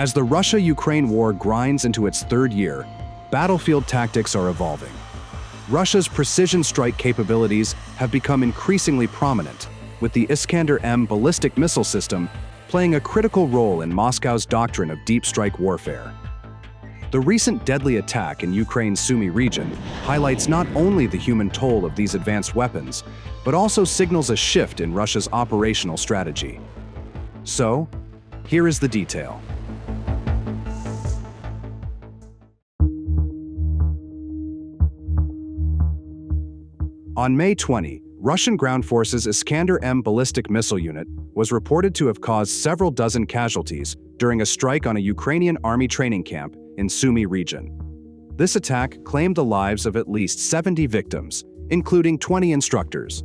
As the Russia-Ukraine war grinds into its third year, battlefield tactics are evolving. Russia's precision strike capabilities have become increasingly prominent, with the Iskander-M ballistic missile system playing a critical role in Moscow's doctrine of deep strike warfare. The recent deadly attack in Ukraine's Sumy region highlights not only the human toll of these advanced weapons, but also signals a shift in Russia's operational strategy. So, here is the detail. On May 20, Russian ground forces' Iskander-M ballistic missile unit was reported to have caused several dozen casualties during a strike on a Ukrainian army training camp in Sumy region. This attack claimed the lives of at least 70 victims, including 20 instructors.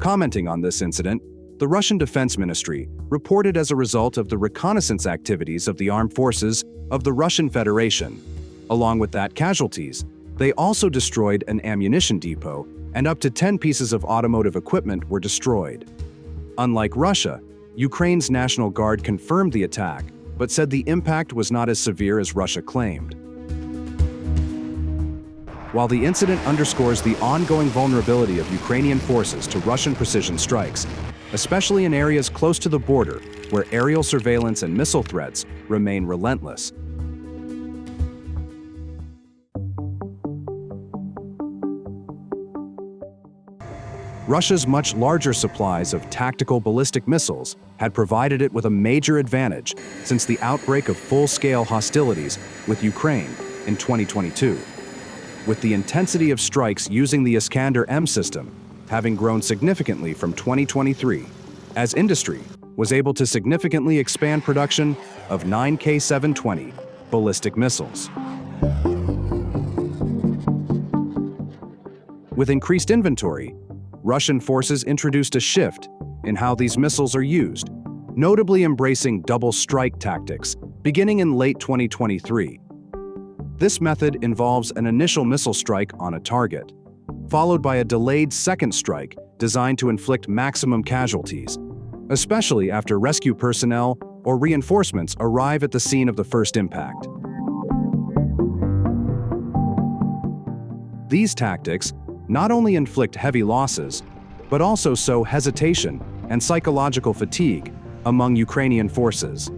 Commenting on this incident, the Russian Defense Ministry reported as a result of the reconnaissance activities of the armed forces of the Russian Federation. Along with that casualties, they also destroyed an ammunition depot, and up to 10 pieces of automotive equipment were destroyed. Unlike Russia, Ukraine's National Guard confirmed the attack, but said the impact was not as severe as Russia claimed. While the incident underscores the ongoing vulnerability of Ukrainian forces to Russian precision strikes, especially in areas close to the border where aerial surveillance and missile threats remain relentless. Russia's much larger supplies of tactical ballistic missiles had provided it with a major advantage since the outbreak of full-scale hostilities with Ukraine in 2022. With the intensity of strikes using the Iskander-M system having grown significantly from 2023, as industry was able to significantly expand production of 9K720 ballistic missiles. With increased inventory, Russian forces introduced a shift in how these missiles are used, notably embracing double strike tactics beginning in late 2023. This method involves an initial missile strike on a target, followed by a delayed second strike designed to inflict maximum casualties, especially after rescue personnel or reinforcements arrive at the scene of the first impact. These tactics not only inflict heavy losses, but also sow hesitation and psychological fatigue among Ukrainian forces.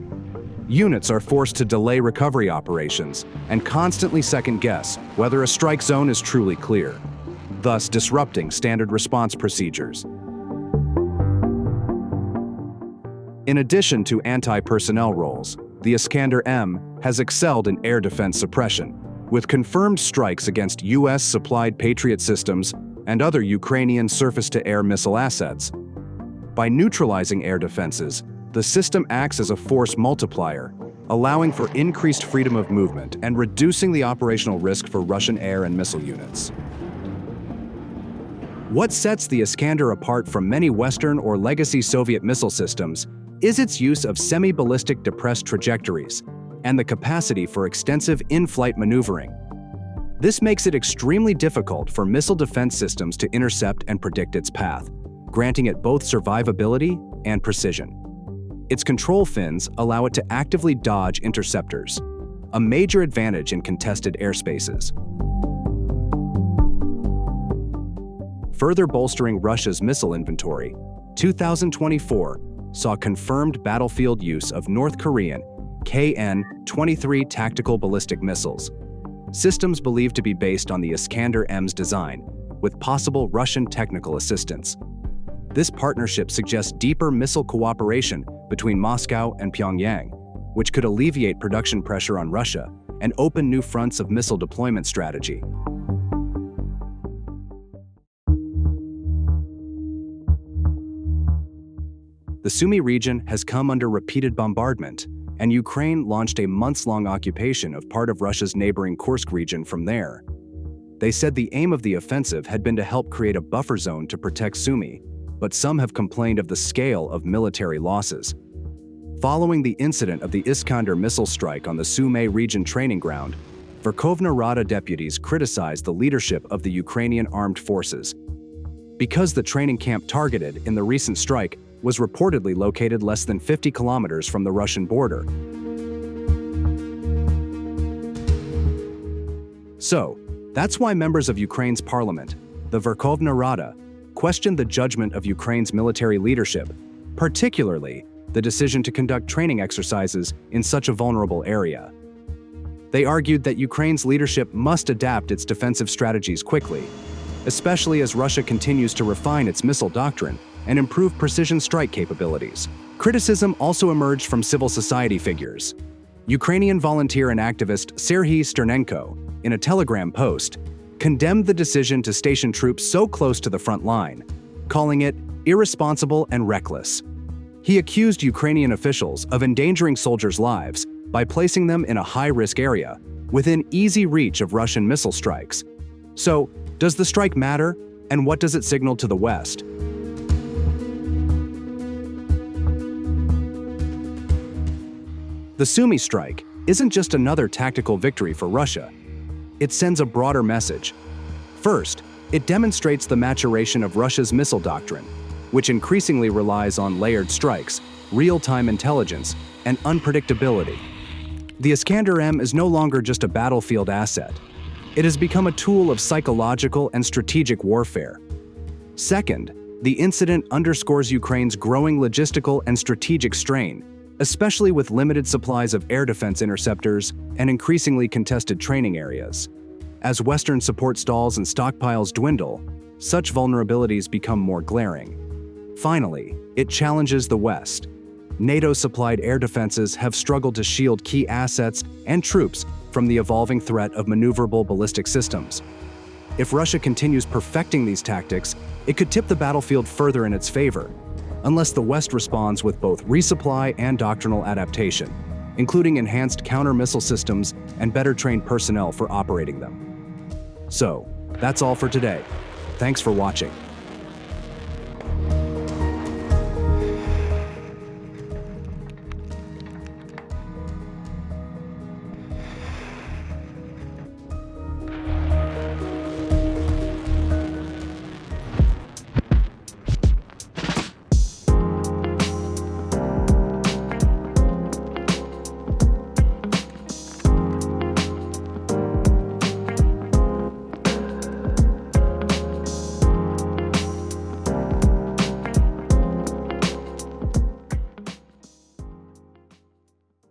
Units are forced to delay recovery operations and constantly second-guess whether a strike zone is truly clear, thus disrupting standard response procedures. In addition to anti-personnel roles, the Iskander-M has excelled in air defense suppression, with confirmed strikes against US-supplied Patriot systems and other Ukrainian surface-to-air missile assets. By neutralizing air defenses, the system acts as a force multiplier, allowing for increased freedom of movement and reducing the operational risk for Russian air and missile units. What sets the Iskander apart from many Western or legacy Soviet missile systems is its use of semi-ballistic depressed trajectories and the capacity for extensive in-flight maneuvering. This makes it extremely difficult for missile defense systems to intercept and predict its path, granting it both survivability and precision. Its control fins allow it to actively dodge interceptors, a major advantage in contested airspaces. Further bolstering Russia's missile inventory, 2024 saw confirmed battlefield use of North Korean KN-23 tactical ballistic missiles, systems believed to be based on the Iskander-M's design, with possible Russian technical assistance. This partnership suggests deeper missile cooperation between Moscow and Pyongyang, which could alleviate production pressure on Russia and open new fronts of missile deployment strategy. The Sumy region has come under repeated bombardment, and Ukraine launched a months-long occupation of part of Russia's neighboring Kursk region from there. They said the aim of the offensive had been to help create a buffer zone to protect Sumy, but some have complained of the scale of military losses. Following the incident of the Iskander missile strike on the Sumy region training ground, Verkhovna Rada deputies criticized the leadership of the Ukrainian armed forces. Because the training camp targeted in the recent strike was reportedly located less than 50 kilometers from the Russian border. So, that's why members of Ukraine's parliament, the Verkhovna Rada, questioned the judgment of Ukraine's military leadership, particularly the decision to conduct training exercises in such a vulnerable area. They argued that Ukraine's leadership must adapt its defensive strategies quickly, especially as Russia continues to refine its missile doctrine and improve precision strike capabilities. Criticism also emerged from civil society figures. Ukrainian volunteer and activist Serhiy Sternenko, in a Telegram post, condemned the decision to station troops so close to the front line, calling it irresponsible and reckless. He accused Ukrainian officials of endangering soldiers' lives by placing them in a high-risk area within easy reach of Russian missile strikes. So, does the strike matter, and what does it signal to the West? The Sumy strike isn't just another tactical victory for Russia. It sends a broader message. First, it demonstrates the maturation of Russia's missile doctrine, which increasingly relies on layered strikes, real-time intelligence, and unpredictability. The Iskander-M is no longer just a battlefield asset. It has become a tool of psychological and strategic warfare. Second, the incident underscores Ukraine's growing logistical and strategic strain, especially with limited supplies of air defense interceptors and increasingly contested training areas. As Western support stalls and stockpiles dwindle, such vulnerabilities become more glaring. Finally, it challenges the West. NATO-supplied air defenses have struggled to shield key assets and troops from the evolving threat of maneuverable ballistic systems. If Russia continues perfecting these tactics, it could tip the battlefield further in its favor, unless the West responds with both resupply and doctrinal adaptation, including enhanced counter-missile systems and better trained personnel for operating them. So, that's all for today. Thanks for watching.